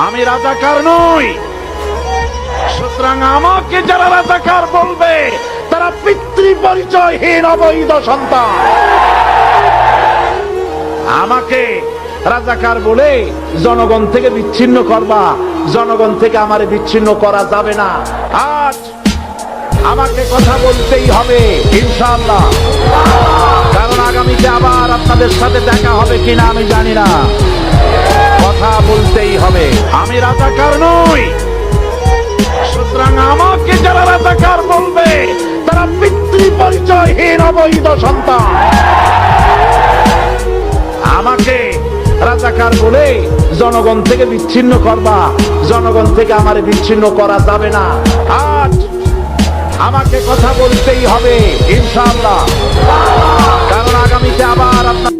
আমি রাজাকার নই। সুতরাং আমাকে যারা রাজাকার বলবে তারা পিতৃ পরিচয়হীন অবৈধ সন্তান। আমাকে রাজাকার বলে জনগণ থেকে বিচ্ছিন্ন করবা, জনগণ থেকে আমারে বিচ্ছিন্ন করা যাবে না। আজ আমাকে কথা বলতেই হবে ইনশাআল্লাহ, কারণ আগামীতে আবার আপনাদের সাথে দেখা হবে কিনা আমি জানি না। কথা বলতেই হবে। আমি রাজাকার নই। সুতরাং আমাকে যারা রাজাকার বলবে তারা পিতৃ পরিচয়হীন অবৈধ সন্তান। আমাকে রাজাকার বলে জনগণ থেকে বিচ্ছিন্ন করবা, জনগণ থেকে আমারে বিচ্ছিন্ন করা যাবে না। আজ আমাকে কথা বলতেই হবে ইনশাআল্লাহ, কারণ আগামীতে আবার আপনার